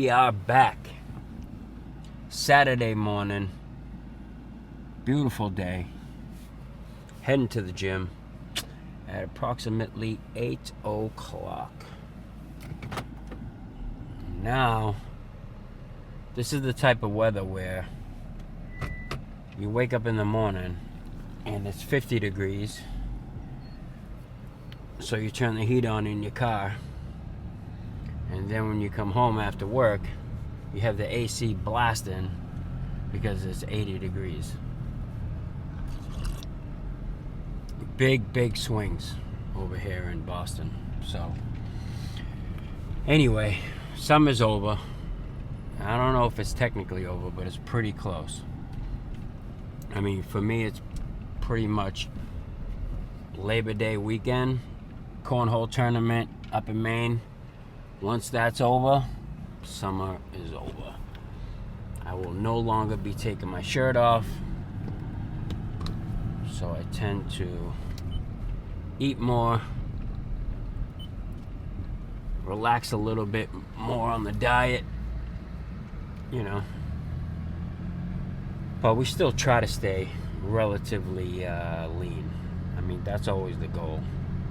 We are back. Saturday morning. Beautiful day. Heading to the gym at approximately 8 o'clock. Now, this is the type of weather where you wake up in the morning and it's 50 degrees. So you turn the heat on in your car. And then when you come home after work, you have the AC blasting because it's 80 degrees. Big swings over here in Boston. So, anyway, summer's over. I don't know if it's technically over, but it's pretty close. I mean, for me, it's pretty much Labor Day weekend, cornhole tournament up in Maine. Once that's over, summer is over. I will no longer be taking my shirt off. So I tend to eat more, relax a little bit more on the diet, you know. But we still try to stay relatively lean. I mean, that's always the goal.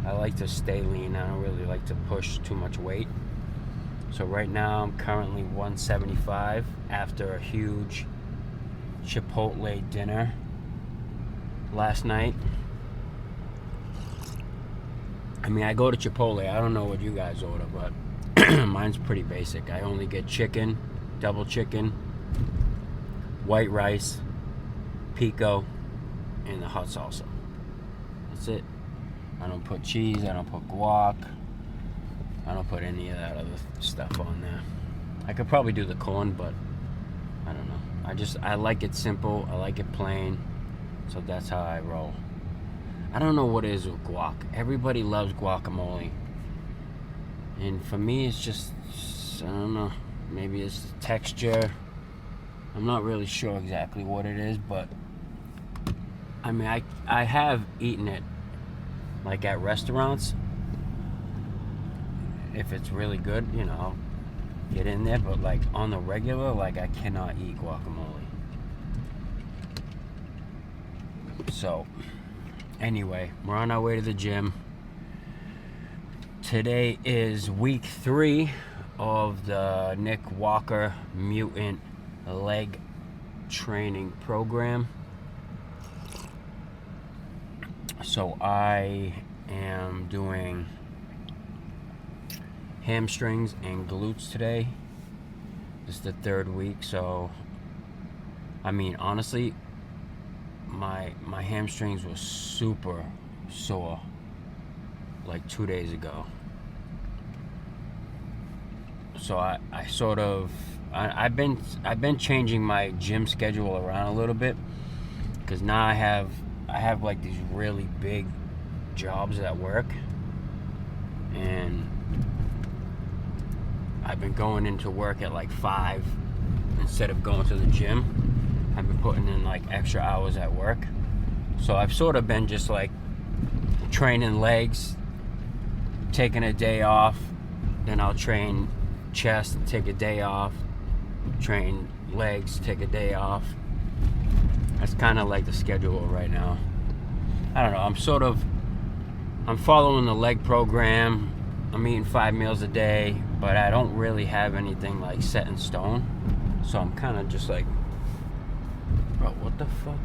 I like to stay lean. I don't really like to push too much weight. So right now I'm currently 175 after a huge Chipotle dinner last night. I mean, I go to Chipotle. I don't know what you guys order, but mine's pretty basic. I only get chicken, double chicken, white rice, pico, and the hot salsa. That's it. I don't put cheese. I don't put guac. I don't put any of that other stuff on there. I could probably do the corn, but I don't know. I like it simple. I like it plain. So that's how I roll. I don't know what it is with guac. Everybody loves guacamole. And for me, it's just, I don't know. Maybe it's the texture. I'm not really sure exactly what it is, but I mean, I have eaten it like at restaurants. If it's really good, you know, I'll get in there. But like on the regular, like I cannot eat guacamole. So, anyway, we're on our way to the gym. Today is week 3 of the Nick Walker Mutant leg training program. So I am doing hamstrings and glutes today. This is the 3rd week, so I mean, honestly, my hamstrings were super sore like 2 days ago. So I've been changing my gym schedule around a little bit, because now I have like these really big jobs at work, and I've been going into work at like 5 instead of going to the gym. I've been putting in like extra hours at work. So I've sort of been just like training legs, taking a day off, then I'll train chest, take a day off, train legs, take a day off. That's kind of like the schedule right now. I don't know, I'm following the leg program. I'm eating 5 meals a day, but I don't really have anything like set in stone. So I'm kind of just like, bro, what the fuck?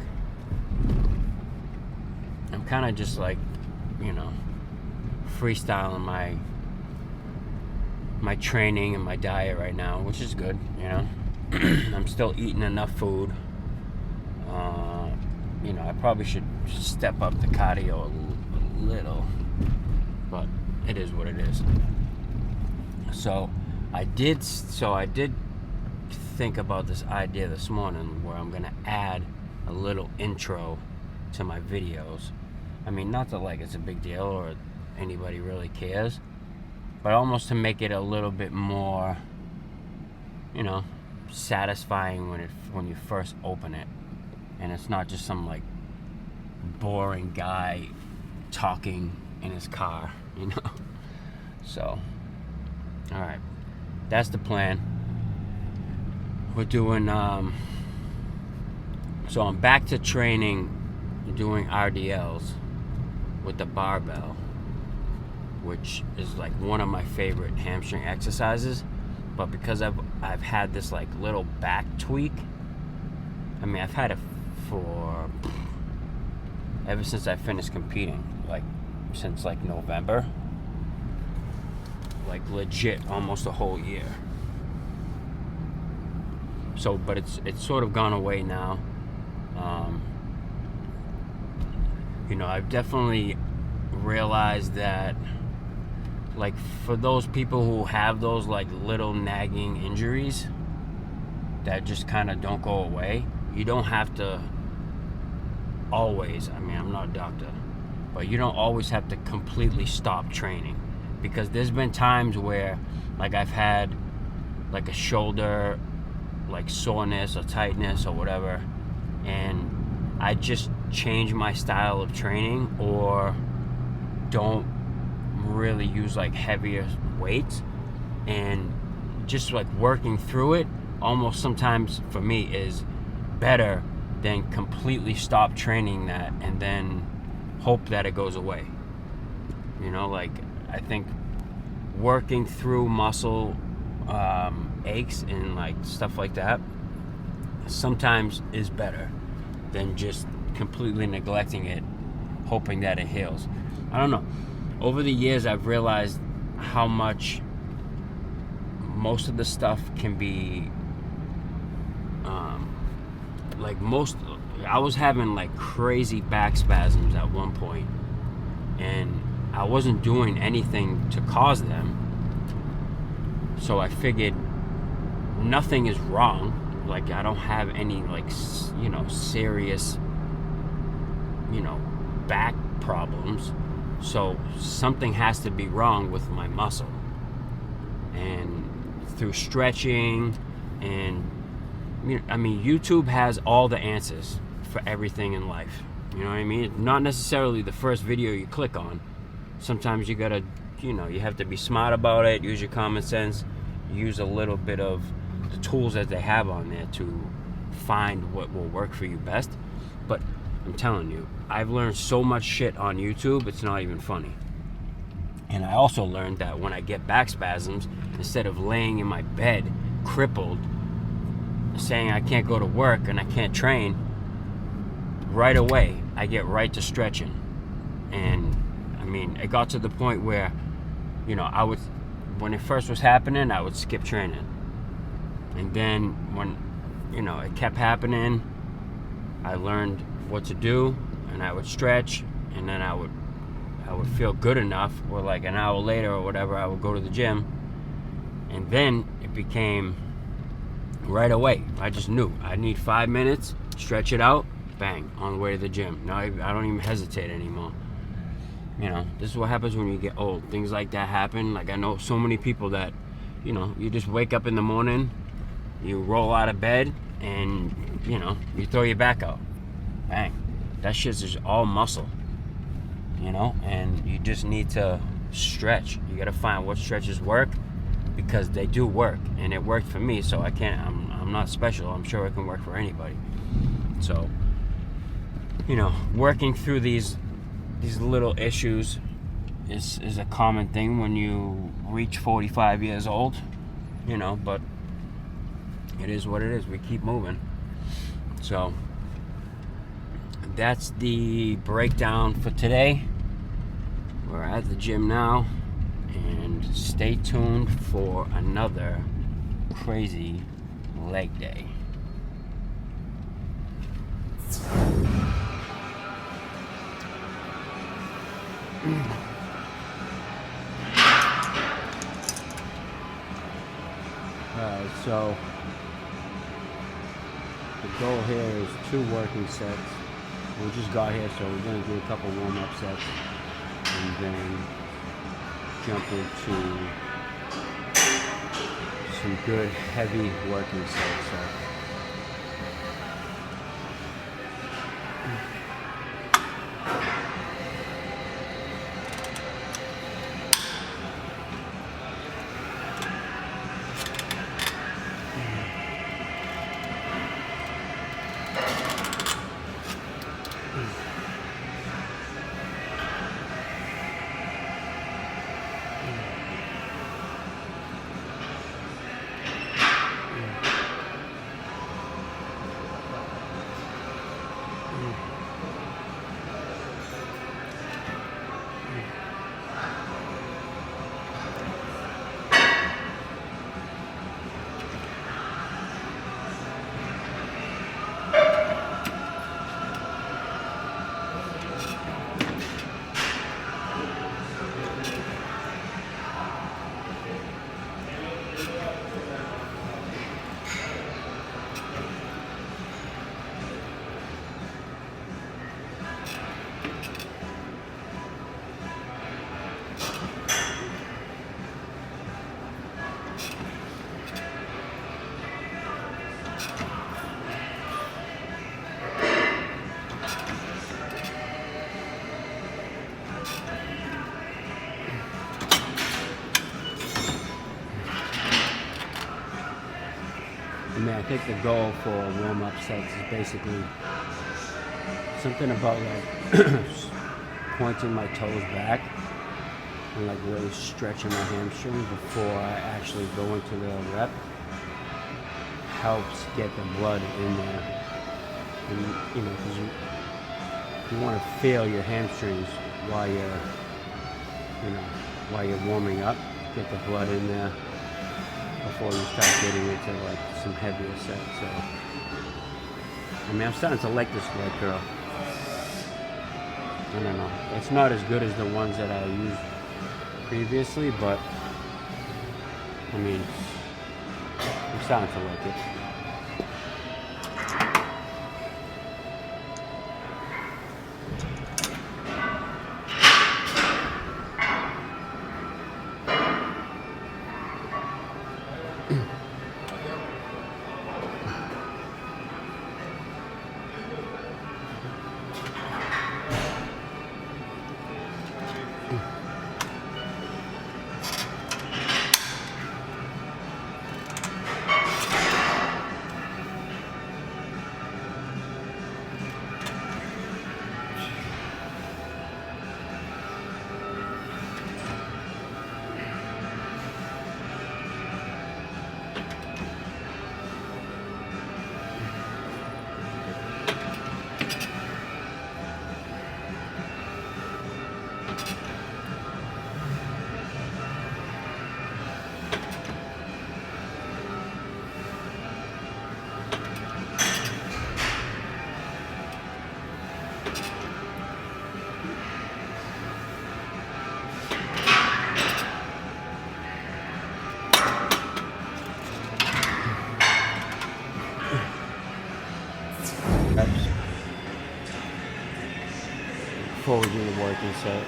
I'm kind of just like, you know, freestyling my training and my diet right now, which is good, you know. I'm still eating enough food. You know, I probably should step up the cardio a little, but it is what it is. So I did think about this idea this morning where I'm gonna add a little intro to my videos. I mean, not that like it's a big deal or anybody really cares, but almost to make it a little bit more, you know, satisfying when you first open it, and it's not just some like boring guy talking in his car, you know. So, all right, that's the plan. we're doing, so I'm back to training, doing RDLs with the barbell, which is like one of my favorite hamstring exercises. But because I've had this like little back tweak, I mean, I've had it for ever since I finished competing, like since like November, like legit almost a whole year. So, but it's sort of gone away now. You know, I've definitely realized that, like, for those people who have those like little nagging injuries that just kind of don't go away, you don't have to always, I mean, I'm not a doctor, but you don't always have to completely stop training, because there's been times where like I've had like a shoulder like soreness or tightness or whatever, and I just change my style of training or don't really use like heavier weights, and just like working through it almost sometimes for me is better than completely stop training that and then hope that it goes away. You know, like I think working through muscle aches and like stuff like that sometimes is better than just completely neglecting it, hoping that it heals. I don't know. Over the years, I've realized how much most of the stuff can be, I was having like crazy back spasms at one point, and I wasn't doing anything to cause them. So I figured nothing is wrong. Like, I don't have any like, you know, serious, you know, back problems. So something has to be wrong with my muscle. And through stretching and, I mean, YouTube has all the answers for everything in life. You know what I mean? Not necessarily the first video you click on. Sometimes you gotta, you know, you have to be smart about it, use your common sense, use a little bit of the tools that they have on there to find what will work for you best. But I'm telling you, I've learned so much shit on YouTube, it's not even funny. And I also learned that when I get back spasms, instead of laying in my bed crippled, saying I can't go to work and I can't train, right away I get right to stretching. And I mean, it got to the point where, you know, when it first was happening, I would skip training. And then when, you know, it kept happening, I learned what to do, and I would stretch, and then I would feel good enough, or like an hour later or whatever, I would go to the gym. And then it became right away. I just knew I need 5 minutes, stretch it out, bang, on the way to the gym. Now I don't even hesitate anymore. You know, this is what happens when you get old. Things like that happen. Like, I know so many people that, you know, you just wake up in the morning, you roll out of bed, and, you know, you throw your back out. Bang. That shit's just all muscle. You know, and you just need to stretch. You gotta find what stretches work, because they do work, and it worked for me, so I'm not special. I'm sure it can work for anybody. So, you know, working through these little issues is a common thing when you reach 45 years old, you know, but it is what it is. We keep moving. So that's the breakdown for today. We're at the gym now, and stay tuned for another crazy leg day. Alright, so the goal here is 2 working sets. We just got here, so we're going to do a couple warm-up sets and then jump into some good heavy working sets. So mean, I think the goal for warm-up sets is basically something about like pointing my toes back and like really stretching my hamstring before I actually go into the rep. Helps get the blood in there, and you know, because you want to feel your hamstrings while you're warming up. Get the blood in there before you start getting into like some heavier sets. So I mean, I'm starting to like this leg curl. I don't know. It's not as good as the ones that I used previously, but I mean, I'm starting to like it. Before we do the working set.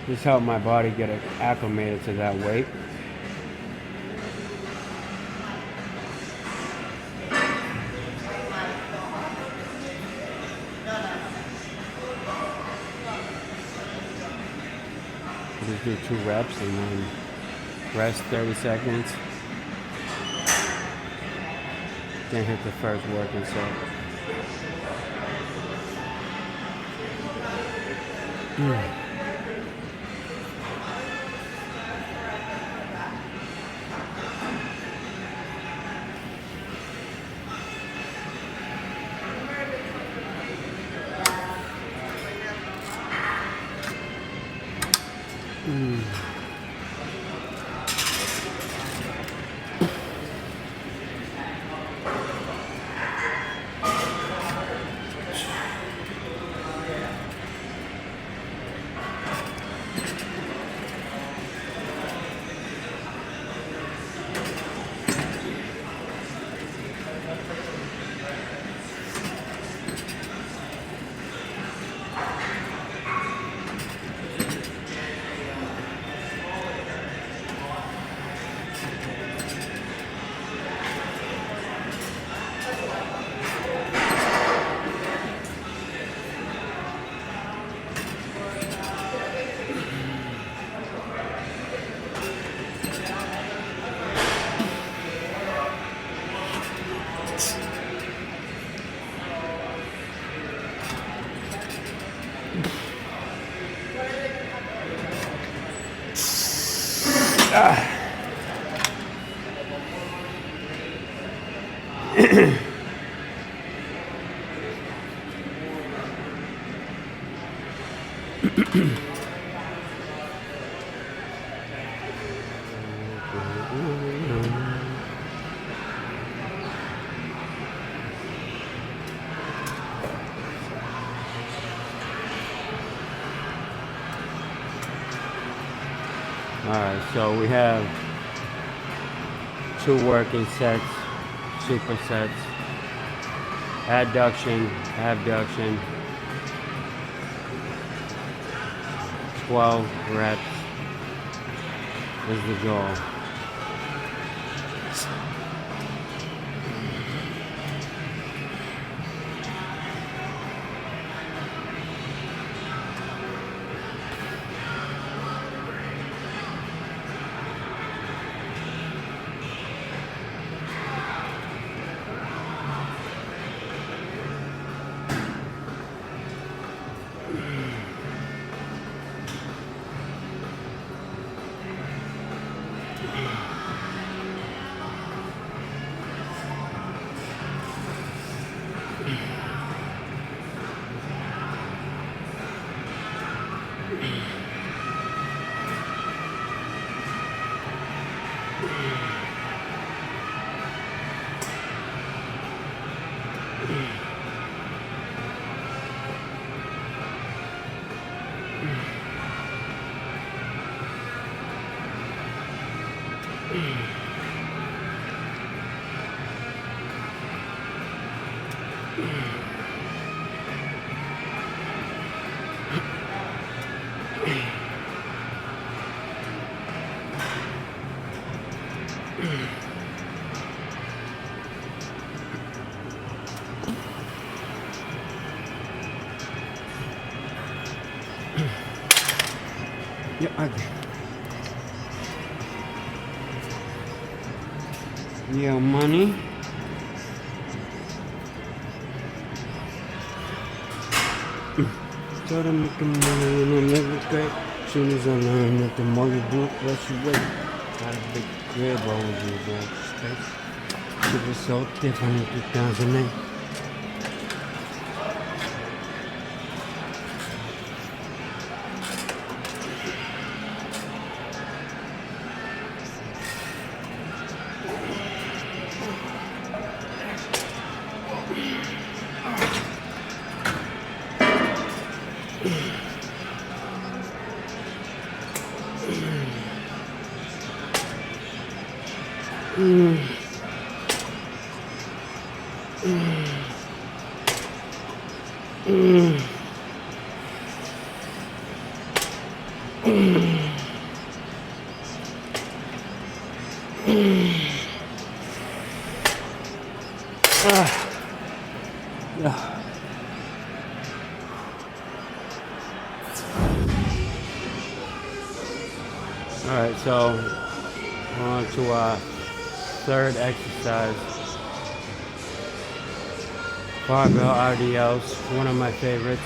Just help my body get acclimated to that weight. Just do 2 reps and then rest 30 seconds. Then hit the first working set. Alright, so we have 2 working sets, supersets, adduction, abduction, 12 reps is the goal. Yeah, okay. Yeah, money. Started making money and I live great. Soon as I learn that the more you do it, less you wait. Got a big crib over your space. It was so different in 2008. Alright, so we're on to our third exercise. Barbell RDLs, one of my favorites.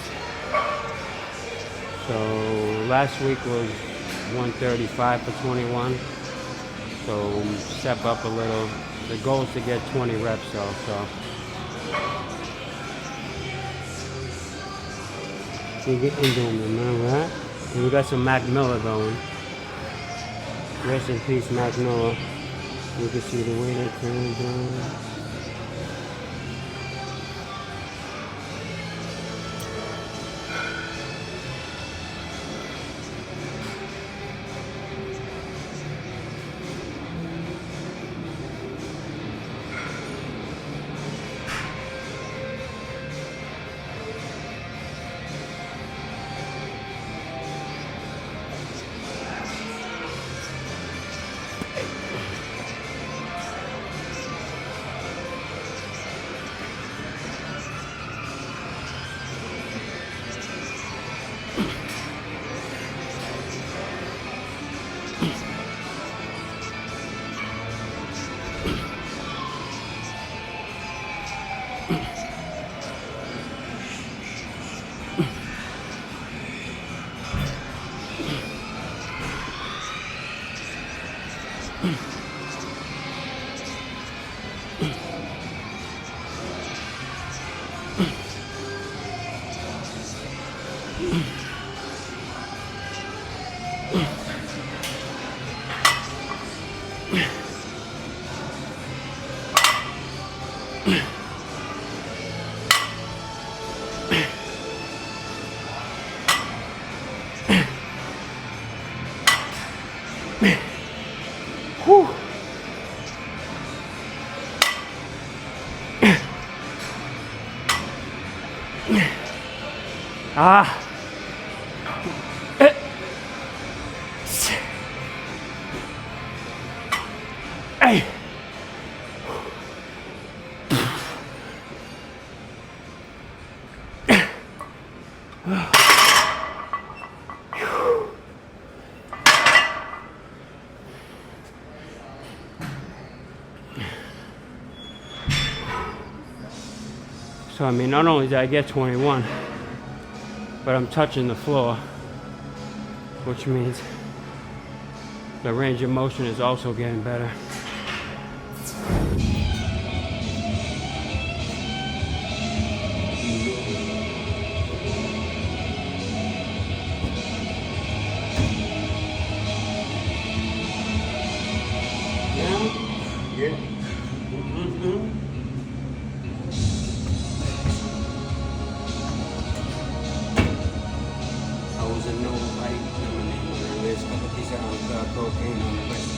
So last week was 135 for 21. So step up a little. The goal is to get 20 reps though, so. You get into them, remember that? And we got some Mac Miller going. Rest in peace, Mac Miller. You can see the way that turns down. Whew. Ah. Hey. So I mean, not only did I get 21, but I'm touching the floor, which means the range of motion is also getting better. doesn't know why I'm name on the list. Kapag isa ang cocaine on the list.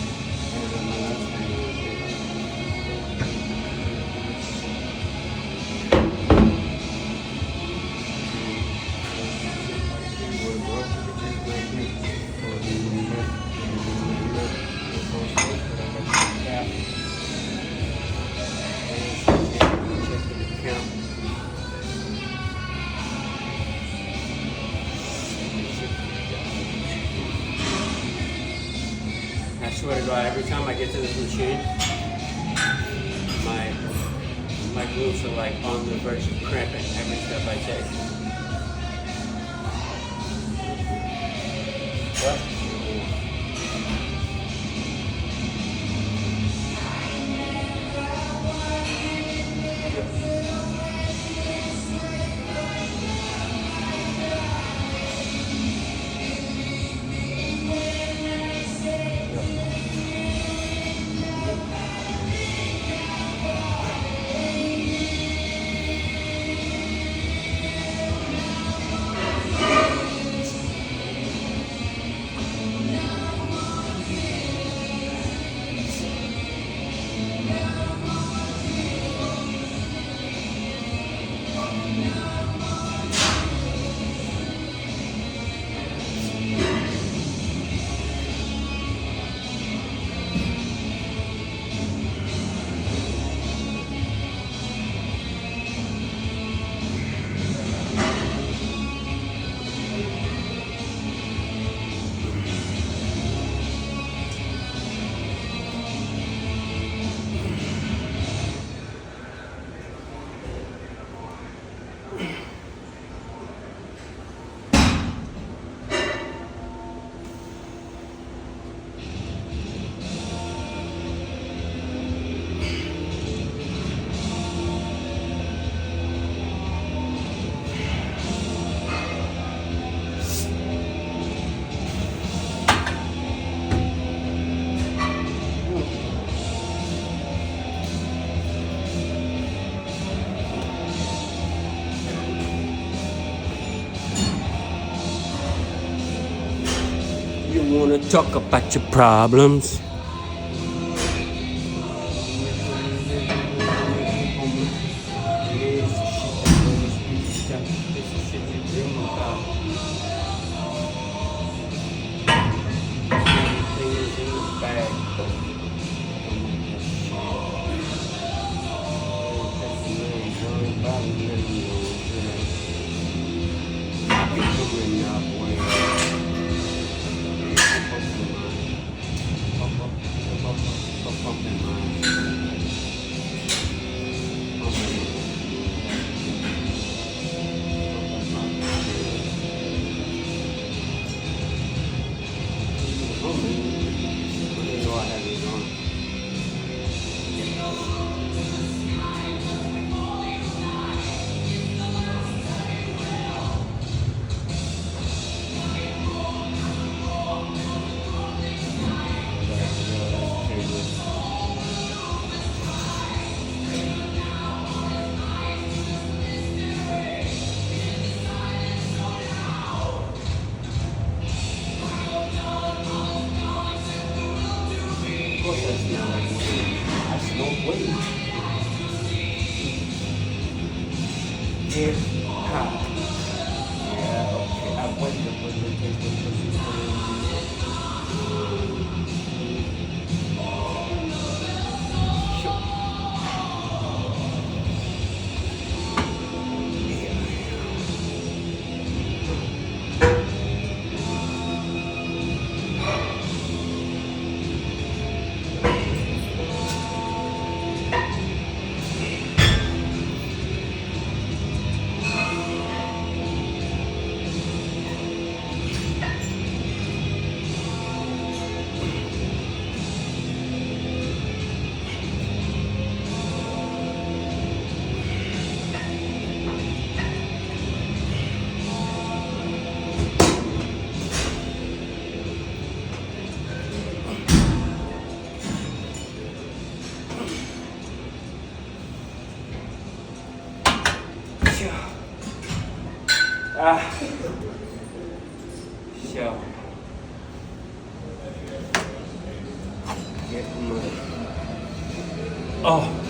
I swear to God, every time I get to this machine, my glutes are like on the verge of cramping every step I take. What? You wanna talk about your problems? So, get my, oh.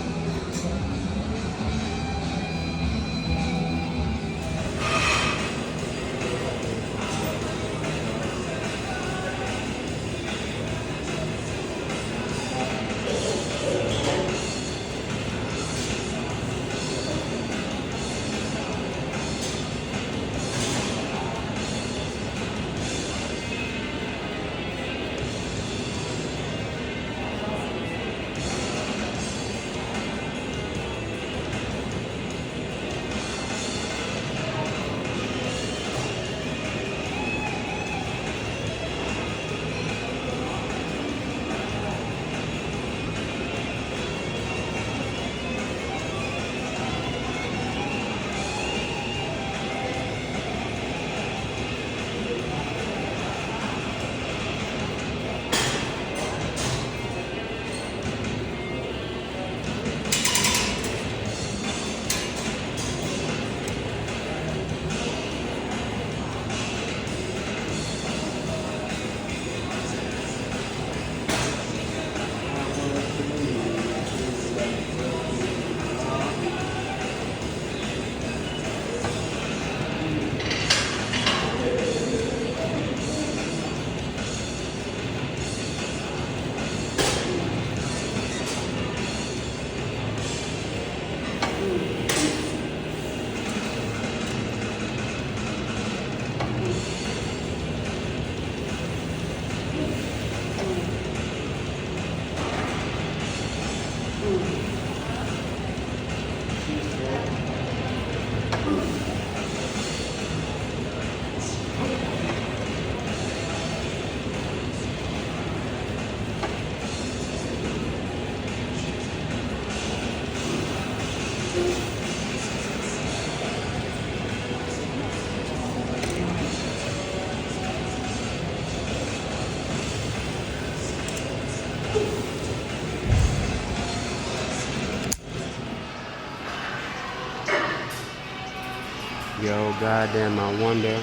Yo, goddamn, I wonder.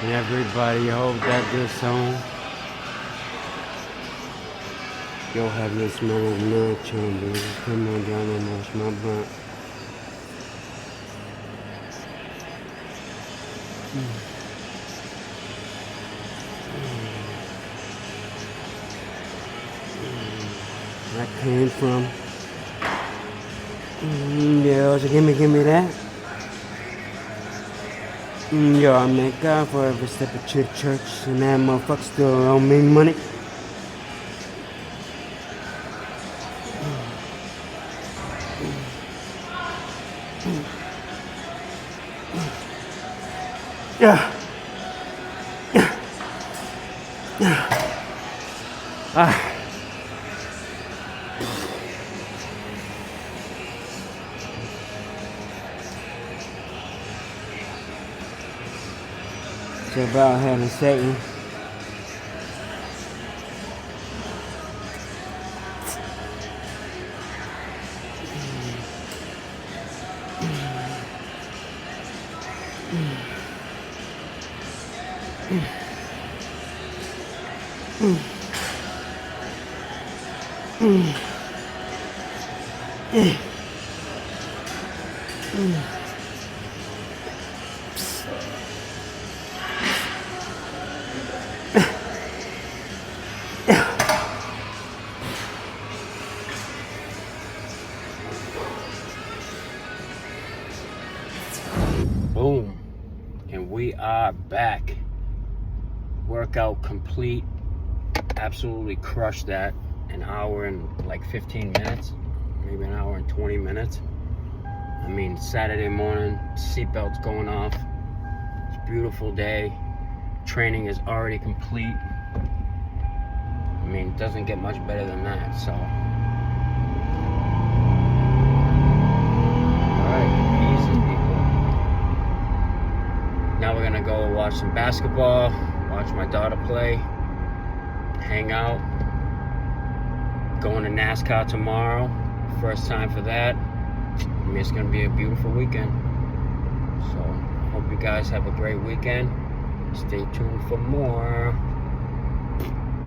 And everybody hope that this song yo have this smell of milk change. Come on down and wash my butt. That came from. Yo, so give me that. Yo, I make God for every step of church, and that motherfucker still owe me money. Yeah. It's about having Satan. Boom, and we are back. Workout complete. Absolutely crushed that. An hour and like 15 minutes, maybe an hour and 20 minutes. I mean, Saturday morning, seatbelts going off. It's a beautiful day. Training is already complete. I mean, it doesn't get much better than that, so. Alright, easy people. Now we're gonna go watch some basketball, watch my daughter play, hang out. Going to NASCAR tomorrow. First time for that. I mean, it's going to be a beautiful weekend. So, hope you guys have a great weekend. Stay tuned for more.